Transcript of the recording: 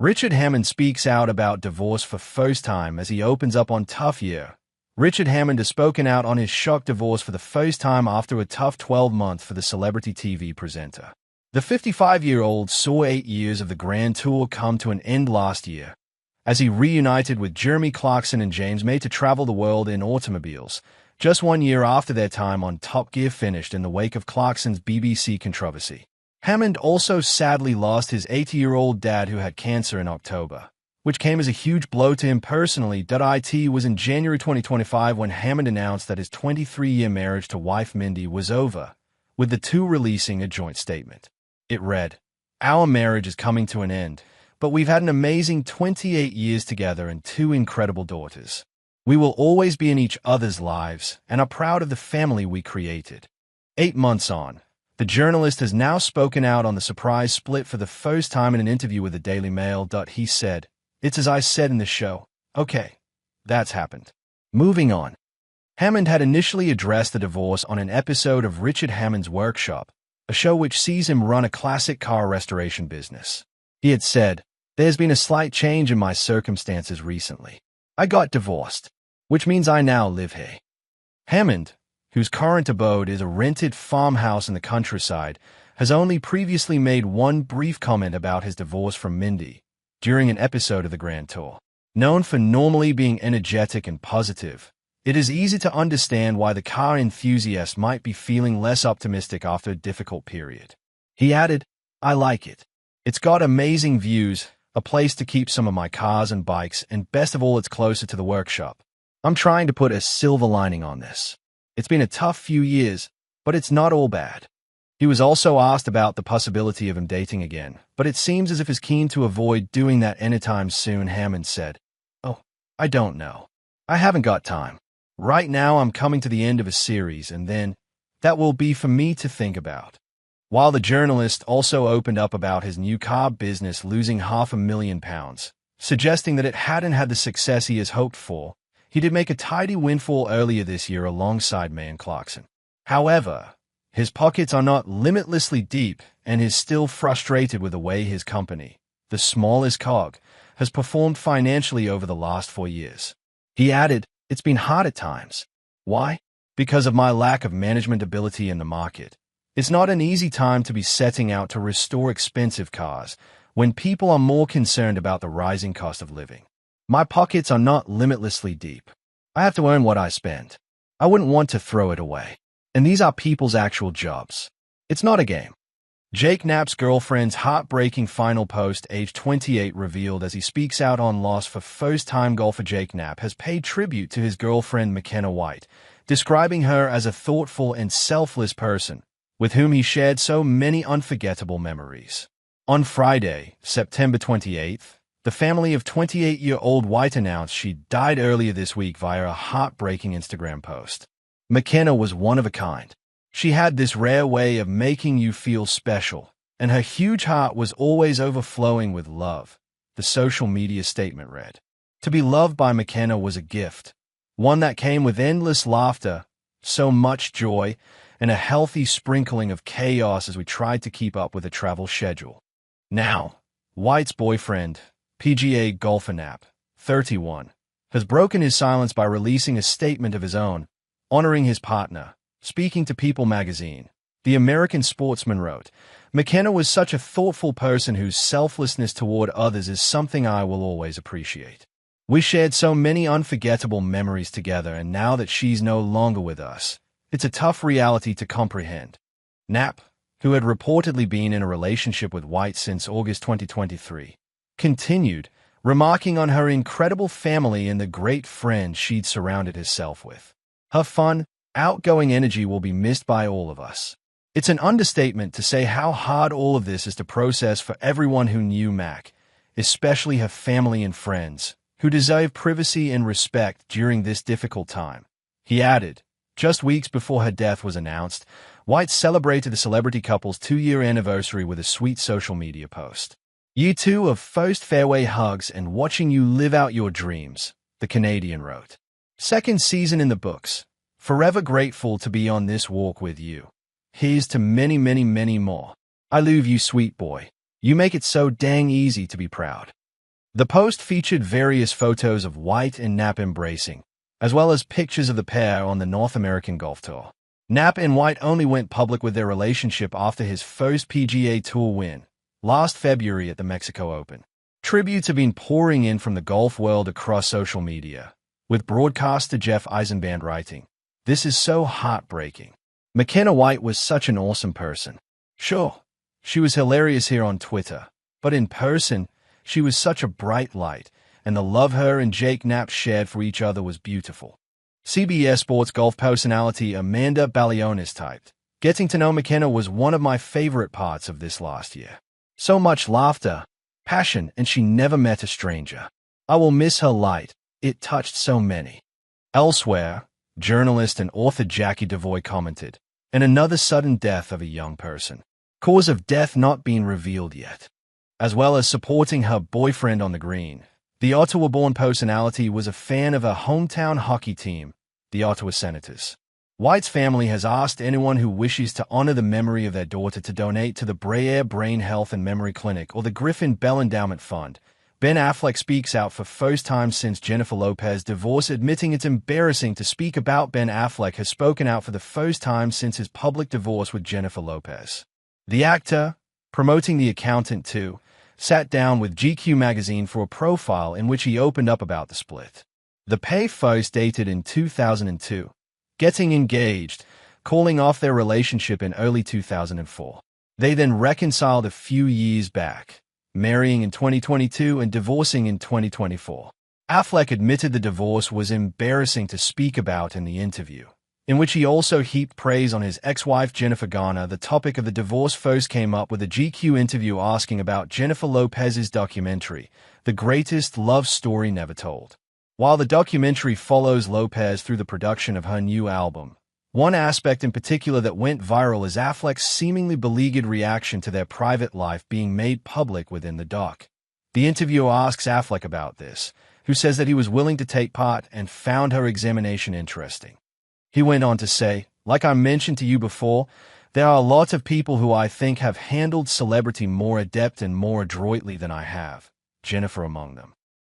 Richard Hammond speaks out about divorce for first time as he opens up on tough year. Richard Hammond has spoken out on his shock divorce for the first time after a tough 12 months for the celebrity TV presenter. The 55-year-old saw 8 years of the Grand Tour come to an end last year, as he reunited with Jeremy Clarkson and James May to travel the world in automobiles, just 1 year after their time on Top Gear finished in the wake of Clarkson's BBC controversy. Hammond also sadly lost his 80-year-old dad who had cancer in October, which came as a huge blow to him personally. It was in January 2025 when Hammond announced that his 23-year marriage to wife Mindy was over, with the two releasing a joint statement. It read, "Our marriage is coming to an end, but we've had an amazing 28 years together and 2 incredible daughters. We will always be in each other's lives and are proud of the family we created." 8 months on, the journalist has now spoken out on the surprise split for the first time in an interview with the Daily Mail. He said, "It's as I said in the show. Okay, that's happened." Moving on. Hammond had initially addressed the divorce on an episode of Richard Hammond's Workshop, a show which sees him run a classic car restoration business. He had said, "There's been a slight change in my circumstances recently. I got divorced, which means I now live here." Hammond, whose current abode is a rented farmhouse in the countryside, has only previously made one brief comment about his divorce from Mindy during an episode of the Grand Tour. Known for normally being energetic and positive, it is easy to understand why the car enthusiast might be feeling less optimistic after a difficult period. He added, "I like it. It's got amazing views, a place to keep some of my cars and bikes, and best of all, it's closer to the workshop. I'm trying to put a silver lining on this. It's been a tough few years, but it's not all bad." He was also asked about the possibility of him dating again, but it seems as if he's keen to avoid doing that anytime soon. Hammond said, "Oh, I don't know. I haven't got time. Right now I'm coming to the end of a series, and then that will be for me to think about." While the journalist also opened up about his new car business losing £500,000, suggesting that it hadn't had the success he has hoped for, he did make a tidy windfall earlier this year alongside May and Clarkson. However, his pockets are not limitlessly deep, and he's still frustrated with the way his company, the smallest cog, has performed financially over the last 4 years. He added, "It's been hard at times. Why? Because of my lack of management ability in the market. It's not an easy time to be setting out to restore expensive cars when people are more concerned about the rising cost of living. My pockets are not limitlessly deep. I have to earn what I spend. I wouldn't want to throw it away. And these are people's actual jobs. It's not a game." Jake Knapp's girlfriend's heartbreaking final post, age 28, revealed as he speaks out on loss for first-time golfer. Jake Knapp has paid tribute to his girlfriend McKenna White, describing her as a thoughtful and selfless person with whom he shared so many unforgettable memories. On Friday, September 28th, the family of 28-year-old White announced she died earlier this week via a heartbreaking Instagram post. McKenna was one of a kind. She had this rare way of making you feel special, and her huge heart was always overflowing with love, the social media statement read. To be loved by McKenna was a gift, one that came with endless laughter, so much joy, and a healthy sprinkling of chaos as we tried to keep up with a travel schedule. Now, White's boyfriend, PGA golfer Knapp, 31, has broken his silence by releasing a statement of his own, honoring his partner. Speaking to People magazine, the American sportsman wrote, "McKenna was such a thoughtful person whose selflessness toward others is something I will always appreciate. We shared so many unforgettable memories together, and now that she's no longer with us, it's a tough reality to comprehend." Knapp, who had reportedly been in a relationship with White since August 2023, continued, remarking on her incredible family and the great friends she'd surrounded herself with. "Her fun, outgoing energy will be missed by all of us. It's an understatement to say how hard all of this is to process for everyone who knew Mac, especially her family and friends, who deserve privacy and respect during this difficult time." He added, just weeks before her death was announced, White celebrated the celebrity couple's 2-year anniversary with a sweet social media post. "You two are first fairway hugs and watching you live out your dreams," the Canadian wrote. "Second season in the books. Forever grateful to be on this walk with you. Here's to many, many, many more. I love you, sweet boy. You make it so dang easy to be proud." The post featured various photos of White and Knapp embracing, as well as pictures of the pair on the North American Golf Tour. Knapp and White only went public with their relationship after his first PGA Tour win, last February at the Mexico Open. Tributes have been pouring in from the golf world across social media, with broadcaster Jeff Eisenband writing, "This is so heartbreaking. McKenna White was such an awesome person. Sure, she was hilarious here on Twitter, but in person, she was such a bright light, and the love her and Jake Knapp shared for each other was beautiful." CBS Sports golf personality Amanda Balionis typed, "Getting to know McKenna was one of my favorite parts of this last year. So much laughter, passion, and she never met a stranger. I will miss her light. It touched so many." Elsewhere, journalist and author Jackie Devoy commented, "And another sudden death of a young person. Cause of death not being revealed yet." As well as supporting her boyfriend on the green, the Ottawa-born personality was a fan of her hometown hockey team, the Ottawa Senators. White's family has asked anyone who wishes to honor the memory of their daughter to donate to the Brayer Brain Health and Memory Clinic or the Griffin Bell Endowment Fund. Ben Affleck speaks out for first time since Jennifer Lopez's divorce, admitting it's embarrassing to speak about. Ben Affleck has spoken out for the first time since his public divorce with Jennifer Lopez. The actor, promoting The Accountant 2, sat down with GQ magazine for a profile in which he opened up about the split. The pair first dated in 2002, getting engaged, calling off their relationship in early 2004. They then reconciled a few years back, marrying in 2022 and divorcing in 2024. Affleck admitted the divorce was embarrassing to speak about in the interview, in which he also heaped praise on his ex-wife Jennifer Garner. The topic of the divorce first came up with a GQ interview asking about Jennifer Lopez's documentary, The Greatest Love Story Never Told. While the documentary follows Lopez through the production of her new album, one aspect in particular that went viral is Affleck's seemingly beleaguered reaction to their private life being made public within the doc. The interviewer asks Affleck about this, who says that he was willing to take part and found her examination interesting. He went on to say, "Like I mentioned to you before, there are a lot of people who I think have handled celebrity more adept and more adroitly than I have, Jennifer among them.